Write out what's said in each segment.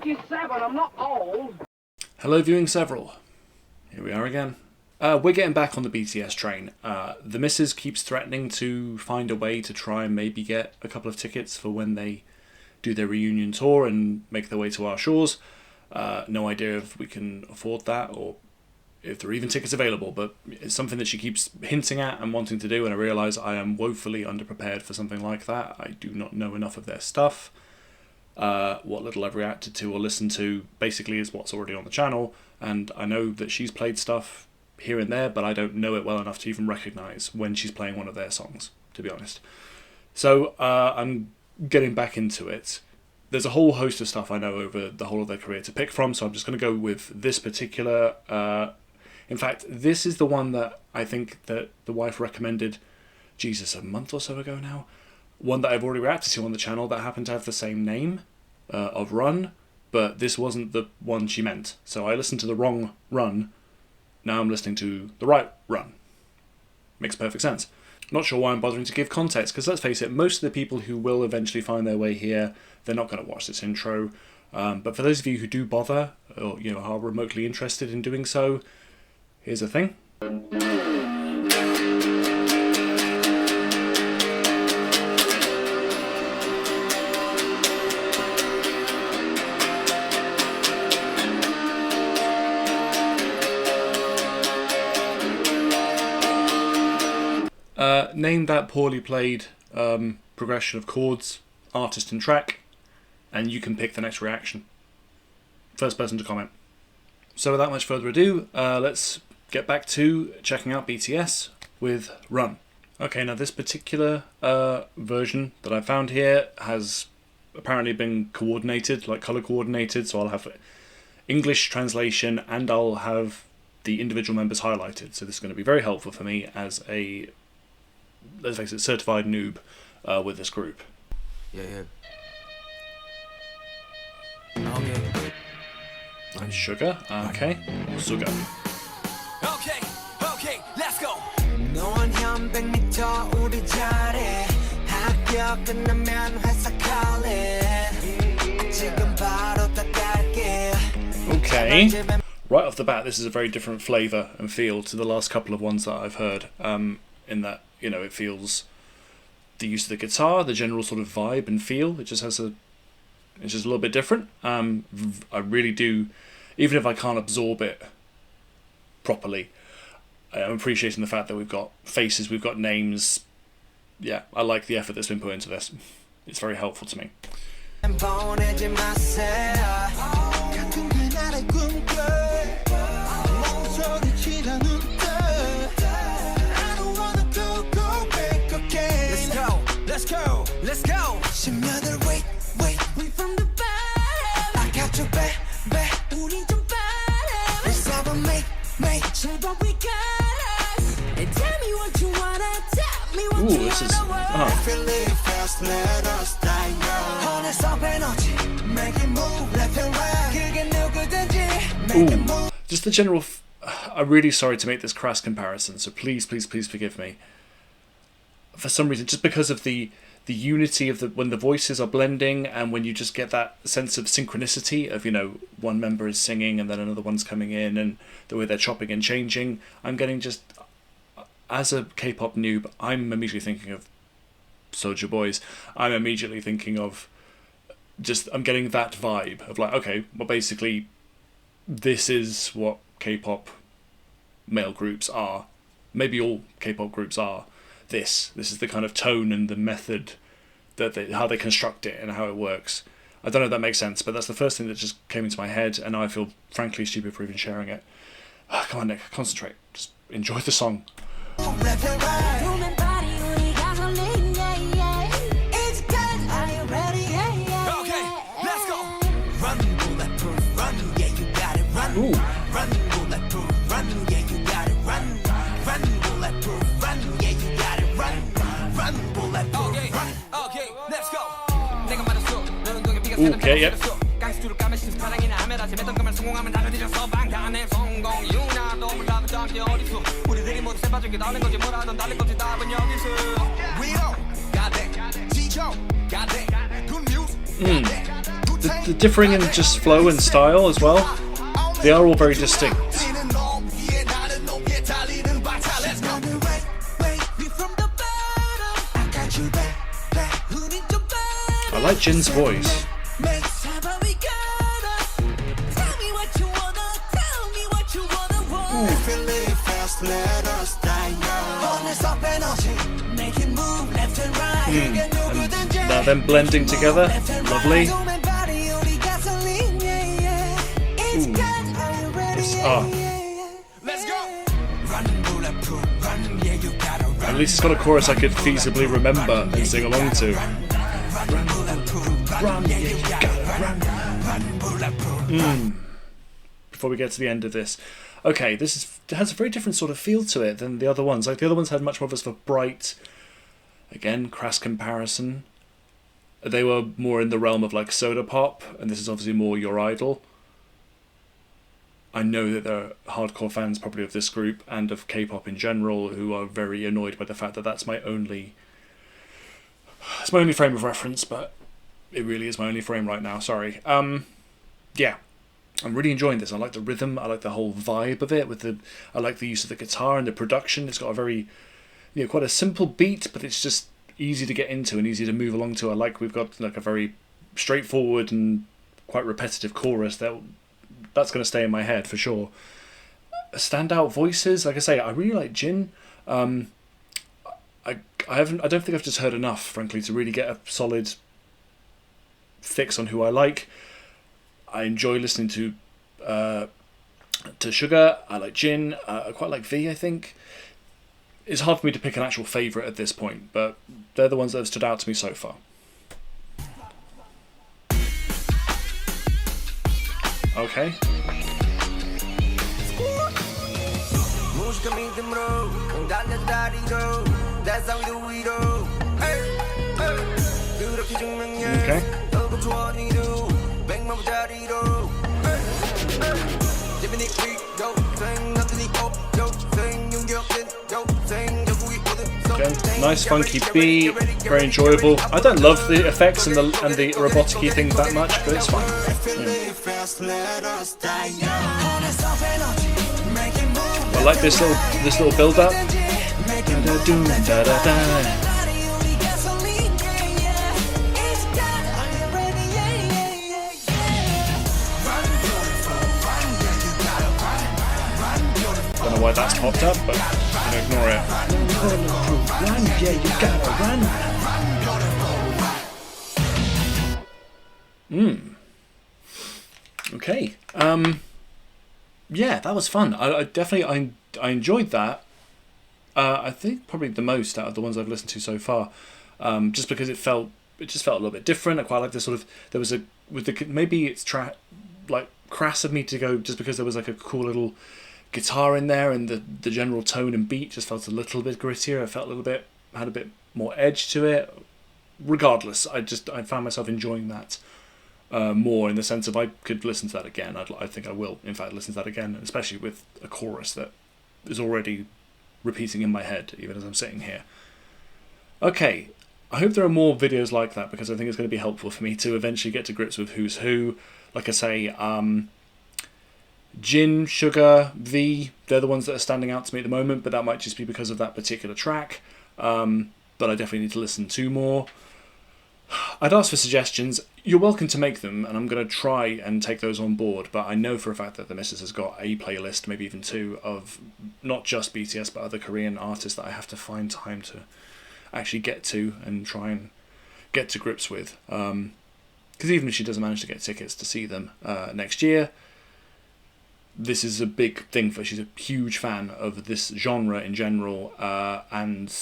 37, I'm not old. Hello, viewing several. Here we are again. We're getting back on the BTS train. The missus keeps threatening to find a way to try and maybe get a couple of tickets for when they do their reunion tour and make their way to our shores. No idea if we can afford that or if there are even tickets available, but it's something that she keeps hinting at and wanting to do, and I realise I am woefully underprepared for something like that. I do not know enough of their stuff. What little I've reacted to or listened to basically is what's already on the channel, and I know that she's played stuff here and there, but I don't know it well enough to even recognise when she's playing one of their songs, to be honest. So I'm getting back into it. There's a whole host of stuff I know over the whole of their career to pick from, so I'm just going to go with this particular... in fact, this is the one that I think that the wife recommended, a month or so ago now. One that I've already reacted to on the channel that happened to have the same name of Run, but this wasn't the one she meant. So I listened to the wrong Run. Now I'm listening to the right Run. Makes perfect sense. Not sure why I'm bothering to give context, because let's face it, most of the people who will eventually find their way here, they're not going to watch this intro. But for those of you who do bother, or are remotely interested in doing so, here's the thing. Name that poorly played progression of chords, artist and track, and you can pick the next reaction. First person to comment. So without much further ado, let's get back to checking out BTS with Run. Okay, now this particular version that I found here has apparently been coordinated, like color coordinated, so I'll have English translation and I'll have the individual members highlighted. So this is going to be very helpful for me as a, let's face it, certified noob with this group. Yeah. And Sugar, okay, Sugar. Okay, let's go. 넌 한 100m 우리 자리 학교 끝나면 회사 갈래 지금 바로 다 갈게. Okay. Right off the bat, this is a very different flavour and feel to the last couple of ones that I've heard. In that, it feels the use of the guitar, the general sort of vibe and feel. It's just a little bit different. I really do, even if I can't absorb it properly, I'm appreciating the fact that we've got faces, we've got names. Yeah, I like the effort that's been put into this. It's very helpful to me. Let's go. Wait from the bottom. I got your back. 우린 좀 빠름. Let's have a make. 제발 we got us. And tell me what you wanna. Tell me what you wanna. This is. Feel it fast, let us die young. 어느새 에너지. Make it move left and right. 그게 누구든지. Make it move. Just the general. I'm really sorry to make this crass comparison, so please forgive me. For some reason, just because of the unity of when the voices are blending and when you just get that sense of synchronicity of, one member is singing and then another one's coming in and the way they're chopping and changing, I'm getting just, as a K-pop noob, I'm immediately thinking of Soulja Boys. I'm immediately thinking of I'm getting that vibe of like, okay, well basically this is what K-pop male groups are. Maybe all K-pop groups are. This is the kind of tone and the method that how they construct it and how it works. I don't know if that makes sense, but that's the first thing that just came into my head, and now I feel frankly stupid for even sharing it. Come on, Nick, concentrate. Just enjoy the song. Ooh. Okay, yep. the differing in just flow and style as well, they are all very distinct. I like Jin's voice. Now them blending together, lovely. At least it's got a chorus I could feasibly remember and sing along to. Before we get to the end of this. Okay, has a very different sort of feel to it than the other ones. Like the other ones had much more of a sort of bright, again, crass comparison. They were more in the realm of like soda pop, and this is obviously more Your Idol. I know that there are hardcore fans probably of this group and of K-pop in general who are very annoyed by the fact that that's my only frame of reference, but it really is my only frame right now. Sorry. Yeah. I'm really enjoying this. I like the rhythm. I like the whole vibe of it. I like the use of the guitar and the production. It's got a very, quite a simple beat, but it's just easy to get into and easy to move along to. I like we've got like a very straightforward and quite repetitive chorus that's going to stay in my head for sure. Standout voices, like I say, I really like Jin. I don't think I've just heard enough, frankly, to really get a solid fix on who I like. I enjoy listening to Sugar. I like Jin. I quite like V, I think. It's hard for me to pick an actual favourite at this point, but they're the ones that have stood out to me so far. Okay. Okay. Again, nice funky beat, very enjoyable. I don't love the effects and the robotic-y things that much, but it's fine. I like this little build-up. Don't know why that's popped up, but I'm gonna ignore it. Run, yeah, you gotta run. Okay. Yeah, that was fun. I definitely I enjoyed that. I think probably the most out of the ones I've listened to so far. Just because it just felt a little bit different. I quite like this sort of maybe it's like crass of me to go just because there was like a cool little guitar in there and the general tone and beat just felt a little bit grittier. It felt had a bit more edge to it. Regardless, I found myself enjoying that more in the sense of I could listen to that again. I think I will, in fact, listen to that again, especially with a chorus that is already repeating in my head, even as I'm sitting here. Okay, I hope there are more videos like that because I think it's going to be helpful for me to eventually get to grips with who's who. Like I say, Jin, Sugar, V, they're the ones that are standing out to me at the moment, but that might just be because of that particular track. But I definitely need to listen to more. I'd ask for suggestions. You're welcome to make them, and I'm going to try and take those on board, but I know for a fact that the missus has got a playlist, maybe even two, of not just BTS, but other Korean artists that I have to find time to actually get to and try and get to grips with. Because even if she doesn't manage to get tickets to see them next year, this is a big thing for her. She's a huge fan of this genre in general, and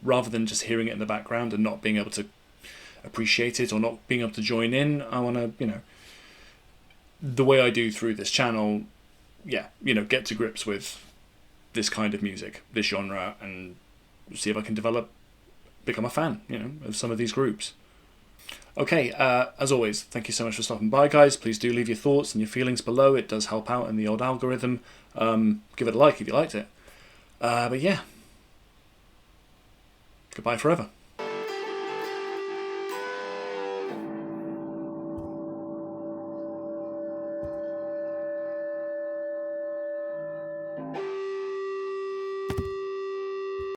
rather than just hearing it in the background and not being able to appreciate it or not being able to join in, I want to, the way I do through this channel, get to grips with this kind of music, this genre, and see if I can become a fan, of some of these groups. Okay, as always, thank you so much for stopping by, guys. Please do leave your thoughts and your feelings below. It does help out in the old algorithm. Give it a like if you liked it. But yeah, goodbye forever.